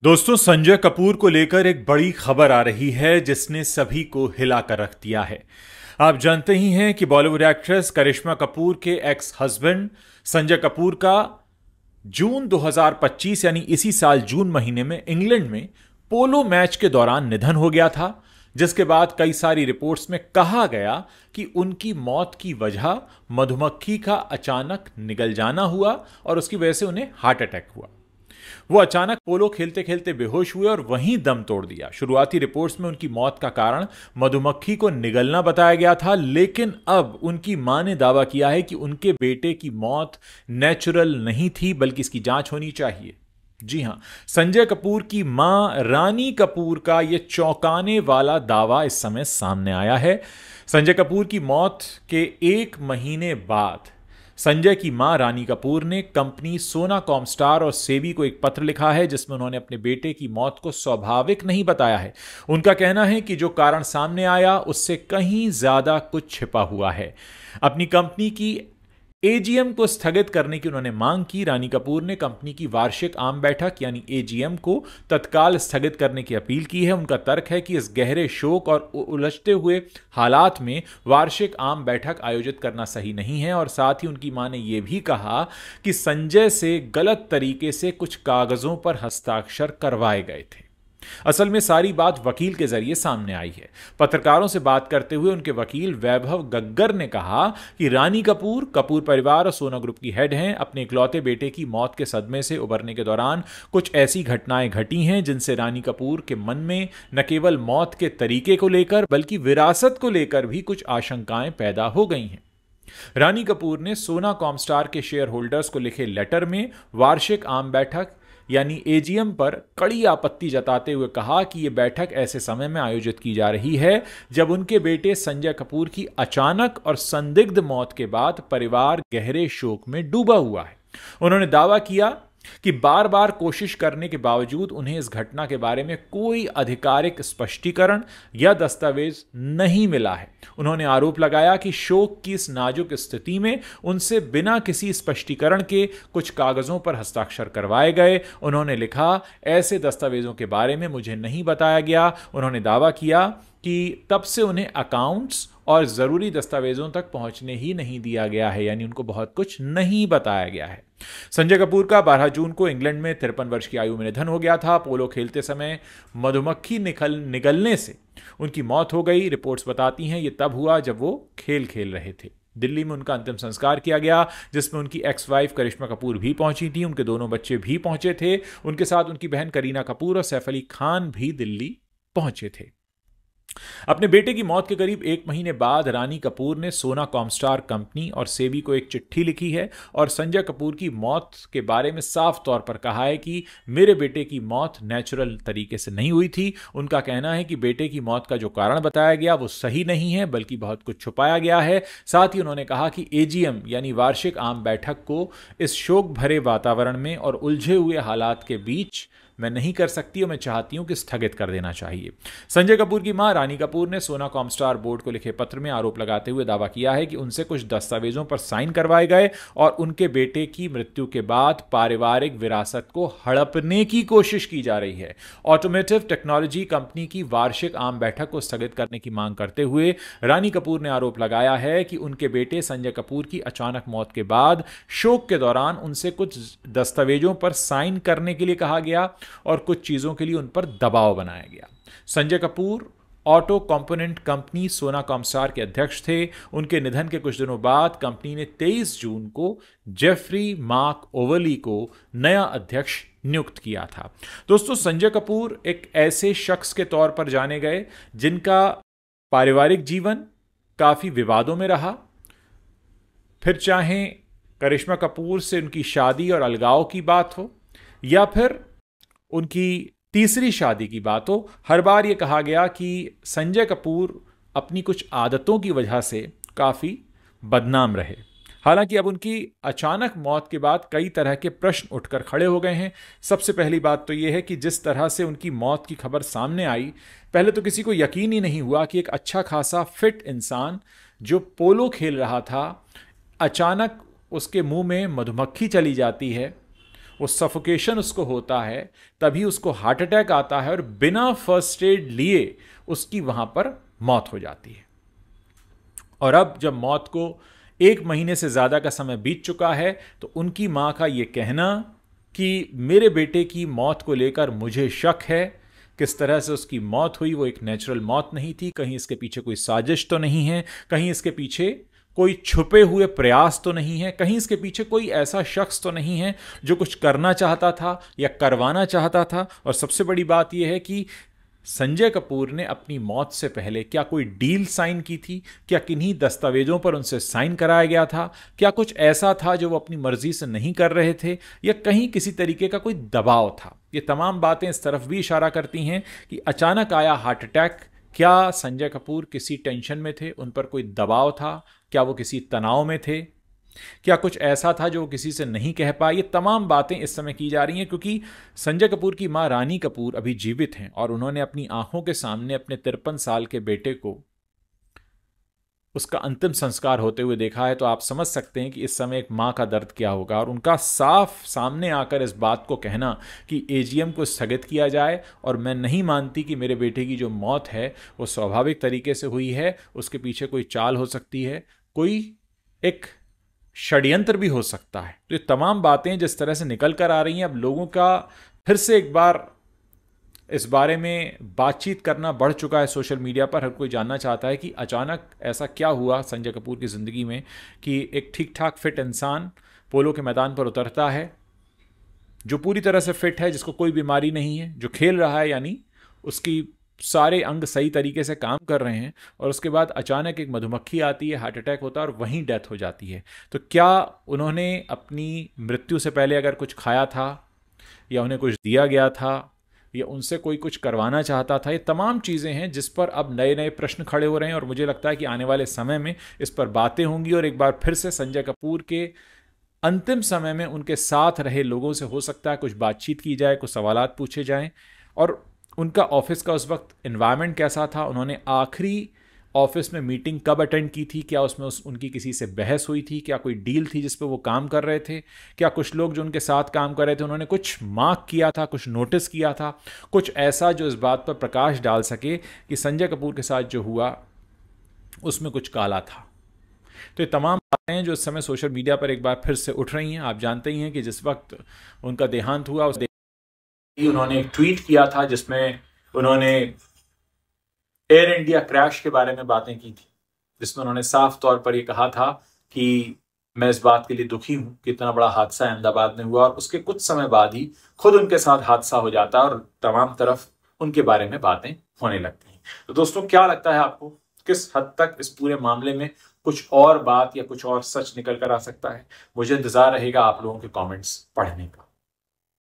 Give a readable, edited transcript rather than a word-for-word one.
दोस्तों, संजय कपूर को लेकर एक बड़ी खबर आ रही है जिसने सभी को हिलाकर रख दिया है। आप जानते ही हैं कि बॉलीवुड एक्ट्रेस करिश्मा कपूर के एक्स हस्बैंड संजय कपूर का जून 2025 यानी इसी साल जून महीने में इंग्लैंड में पोलो मैच के दौरान निधन हो गया था, जिसके बाद कई सारी रिपोर्ट्स में कहा गया कि उनकी मौत की वजह मधुमक्खी का अचानक निगल जाना हुआ और उसकी वजह से उन्हें हार्ट अटैक हुआ। वो अचानक पोलो खेलते खेलते बेहोश हुए और वहीं दम तोड़ दिया। शुरुआती रिपोर्ट्स में उनकी मौत का कारण मधुमक्खी को निगलना बताया गया था, लेकिन अब उनकी मां ने दावा किया है कि उनके बेटे की मौत नेचुरल नहीं थी, बल्कि इसकी जांच होनी चाहिए। जी हां, संजय कपूर की मां रानी कपूर का यह चौंकाने वाला दावा इस समय सामने आया है। संजय कपूर की मौत के एक महीने बाद संजय की मां रानी कपूर ने कंपनी सोना कॉमस्टार और सेबी को एक पत्र लिखा है, जिसमें उन्होंने अपने बेटे की मौत को स्वाभाविक नहीं बताया है। उनका कहना है कि जो कारण सामने आया उससे कहीं ज्यादा कुछ छिपा हुआ है। अपनी कंपनी की एजीएम को स्थगित करने की उन्होंने मांग की। रानी कपूर ने कंपनी की वार्षिक आम बैठक यानी एजीएम को तत्काल स्थगित करने की अपील की है। उनका तर्क है कि इस गहरे शोक और उलझते हुए हालात में वार्षिक आम बैठक आयोजित करना सही नहीं है, और साथ ही उनकी मां ने यह भी कहा कि संजय से गलत तरीके से कुछ कागजों पर हस्ताक्षर करवाए गए थे। असल में सारी बात वकील के जरिए सामने आई है। पत्रकारों से बात करते हुए उनके वकील वैभव गग्गर ने कहा कि रानी कपूर कपूर परिवार और सोना ग्रुप की हेड हैं। अपने इकलौते बेटे की मौत के सदमे से उबरने के दौरान कुछ ऐसी घटनाएं घटी हैं जिनसे रानी कपूर के मन में न केवल मौत के तरीके को लेकर बल्कि विरासत को लेकर भी कुछ आशंकाएं पैदा हो गई हैं। रानी कपूर ने सोना कॉमस्टार के शेयर होल्डर्स को लिखे लेटर में वार्षिक आम बैठक यानी एजीएम पर कड़ी आपत्ति जताते हुए कहा कि यह बैठक ऐसे समय में आयोजित की जा रही है जब उनके बेटे संजय कपूर की अचानक और संदिग्ध मौत के बाद परिवार गहरे शोक में डूबा हुआ है। उन्होंने दावा किया कि बार बार कोशिश करने के बावजूद उन्हें इस घटना के बारे में कोई आधिकारिक स्पष्टीकरण या दस्तावेज नहीं मिला है। उन्होंने आरोप लगाया कि शोक की इस नाजुक स्थिति में उनसे बिना किसी स्पष्टीकरण के कुछ कागजों पर हस्ताक्षर करवाए गए। उन्होंने लिखा, ऐसे दस्तावेजों के बारे में मुझे नहीं बताया गया। उन्होंने दावा किया कि तब से उन्हें अकाउंट्स और ज़रूरी दस्तावेजों तक पहुंचने ही नहीं दिया गया है, यानी उनको बहुत कुछ नहीं बताया गया है। संजय कपूर का 12 जून को इंग्लैंड में 53 वर्ष की आयु में निधन हो गया था। पोलो खेलते समय मधुमक्खी निगलने से उनकी मौत हो गई। रिपोर्ट्स बताती हैं ये तब हुआ जब वो खेल रहे थे। दिल्ली में उनका अंतिम संस्कार किया गया, जिसमें उनकी एक्स वाइफ करिश्मा कपूर भी पहुंची थी। उनके दोनों बच्चे भी पहुंचे थे। उनके साथ उनकी बहन करीना कपूर और सैफ अली खान भी दिल्ली पहुंचे थे। अपने बेटे की मौत के करीब एक महीने बाद रानी कपूर ने सोना कॉमस्टार कंपनी और सेबी को एक चिट्ठी लिखी है और संजय कपूर की मौत के बारे में साफ तौर पर कहा है कि मेरे बेटे की मौत नेचुरल तरीके से नहीं हुई थी। उनका कहना है कि बेटे की मौत का जो कारण बताया गया वो सही नहीं है, बल्कि बहुत कुछ छुपाया गया है। साथ ही उन्होंने कहा कि एजीएम यानी वार्षिक आम बैठक को इस शोक भरे वातावरण में और उलझे हुए हालात के बीच मैं नहीं कर सकती और मैं चाहती हूं कि स्थगित कर देना चाहिए। संजय कपूर की मां रानी कपूर ने सोना कॉमस्टार बोर्ड को लिखे पत्र में आरोप लगाते हुए दावा किया है कि उनसे कुछ दस्तावेजों पर साइन करवाए गए और उनके बेटे की मृत्यु के बाद पारिवारिक विरासत को हड़पने की कोशिश की जा रही है। ऑटोमोटिव टेक्नोलॉजी कंपनी की वार्षिक आम बैठक को स्थगित करने की मांग करते हुए रानी कपूर ने आरोप लगाया है कि उनके बेटे संजय कपूर की अचानक मौत के बाद शोक के दौरान उनसे कुछ दस्तावेजों पर साइन करने के लिए कहा गया और कुछ चीजों के लिए उन पर दबाव बनाया गया। Sanjay Kapoor auto component company सोना कॉमस्टार के अध्यक्ष थे। उनके निधन के कुछ दिनों बाद कंपनी ने 23 जून को जेफरी मार्क ओवली को नया अध्यक्ष नियुक्त किया था। दोस्तों, संजय कपूर एक ऐसे शख्स के तौर पर जाने गए जिनका पारिवारिक जीवन काफी विवादों में रहा। फिर चाहे करिश्मा कपूर से उनकी शादी और अलगाव की बात हो या फिर उनकी तीसरी शादी की बात हो, हर बार यह कहा गया कि संजय कपूर अपनी कुछ आदतों की वजह से काफ़ी बदनाम रहे। हालांकि अब उनकी अचानक मौत के बाद कई तरह के प्रश्न उठकर खड़े हो गए हैं। सबसे पहली बात तो यह है कि जिस तरह से उनकी मौत की खबर सामने आई, पहले तो किसी को यकीन ही नहीं हुआ कि एक अच्छा खासा फिट इंसान जो पोलो खेल रहा था, अचानक उसके मुंह में मधुमक्खी चली जाती है वो सफोकेशन उसको होता है, तभी उसको हार्ट अटैक आता है और बिना फर्स्ट एड लिए उसकी वहां पर मौत हो जाती है। और अब जब मौत को 1 महीने से ज़्यादा का समय बीत चुका है तो उनकी मां का ये कहना कि मेरे बेटे की मौत को लेकर मुझे शक है, किस तरह से उसकी मौत हुई वो एक नेचुरल मौत नहीं थी, कहीं इसके पीछे कोई साजिश तो नहीं है, कहीं इसके पीछे कोई छुपे हुए प्रयास तो नहीं है, कहीं इसके पीछे कोई ऐसा शख्स तो नहीं है जो कुछ करना चाहता था या करवाना चाहता था। और सबसे बड़ी बात यह है कि संजय कपूर ने अपनी मौत से पहले क्या कोई डील साइन की थी, क्या किन्हीं दस्तावेजों पर उनसे साइन कराया गया था, क्या कुछ ऐसा था जो वो अपनी मर्जी से नहीं कर रहे थे, या कहीं किसी तरीके का कोई दबाव था। ये तमाम बातें इस तरफ भी इशारा करती हैं कि अचानक आया हार्ट अटैक। क्या संजय कपूर किसी टेंशन में थे, उन पर कोई दबाव था, क्या वो किसी तनाव में थे, क्या कुछ ऐसा था जो वो किसी से नहीं कह पाए। ये तमाम बातें इस समय की जा रही हैं क्योंकि संजय कपूर की मां रानी कपूर अभी जीवित हैं और उन्होंने अपनी आंखों के सामने अपने 53 साल के बेटे को उसका अंतिम संस्कार होते हुए देखा है। तो आप समझ सकते हैं कि इस समय एक मां का दर्द क्या होगा। और उनका साफ सामने आकर इस बात को कहना कि एजीएम को स्थगित किया जाए और मैं नहीं मानती कि मेरे बेटे की जो मौत है वो स्वाभाविक तरीके से हुई है, उसके पीछे कोई चाल हो सकती है, कोई एक षड्यंत्र भी हो सकता है। तो ये तमाम बातें जिस तरह से निकल कर आ रही हैं, अब लोगों का फिर से एक बार इस बारे में बातचीत करना बढ़ चुका है सोशल मीडिया पर। हर कोई जानना चाहता है कि अचानक ऐसा क्या हुआ संजय कपूर की ज़िंदगी में कि एक ठीक ठाक फिट इंसान पोलो के मैदान पर उतरता है, जो पूरी तरह से फिट है, जिसको कोई बीमारी नहीं है, जो खेल रहा है, यानी उसकी सारे अंग सही तरीके से काम कर रहे हैं, और उसके बाद अचानक एक मधुमक्खी आती है, हार्ट अटैक होता है और वहीं डेथ हो जाती है। तो क्या उन्होंने अपनी मृत्यु से पहले अगर कुछ खाया था, या उन्हें कुछ दिया गया था, या उनसे कोई कुछ करवाना चाहता था? ये तमाम चीज़ें हैं जिस पर अब नए नए प्रश्न खड़े हो रहे हैं और मुझे लगता है कि आने वाले समय में इस पर बातें होंगी और एक बार फिर से संजय कपूर के अंतिम समय में उनके साथ रहे लोगों से हो सकता है कुछ बातचीत की जाए, कुछ सवालात पूछे जाएं, और उनका ऑफिस का उस वक्त एनवायरनमेंट कैसा था, उन्होंने आखिरी ऑफिस में मीटिंग कब अटेंड की थी, क्या उसमें उनकी किसी से बहस हुई थी, क्या कोई डील थी जिस पे वो काम कर रहे थे, क्या कुछ लोग जो उनके साथ काम कर रहे थे उन्होंने कुछ मार्क किया था, कुछ नोटिस किया था, कुछ ऐसा जो इस बात पर प्रकाश डाल सके कि संजय कपूर के साथ जो हुआ उसमें कुछ काला था। तो ये तमाम बातें जो इस समय सोशल मीडिया पर एक बार फिर से उठ रही हैं। आप जानते ही हैं कि जिस वक्त उनका देहांत हुआ उस उन्होंने एक ट्वीट किया था जिसमें उन्होंने एयर इंडिया क्रैश के बारे में बातें की थी, जिसमें उन्होंने साफ तौर पर यह कहा था कि मैं इस बात के लिए दुखी हूं कि इतना बड़ा हादसा अहमदाबाद में हुआ, और उसके कुछ समय बाद ही खुद उनके साथ हादसा हो जाता है और तमाम तरफ उनके बारे में बातें होने लगती हैं। तो दोस्तों, क्या लगता है आपको, किस हद तक इस पूरे मामले में कुछ और बात या कुछ और सच निकल कर आ सकता है? मुझे इंतजार रहेगा आप लोगों के कमेंट्स पढ़ने का।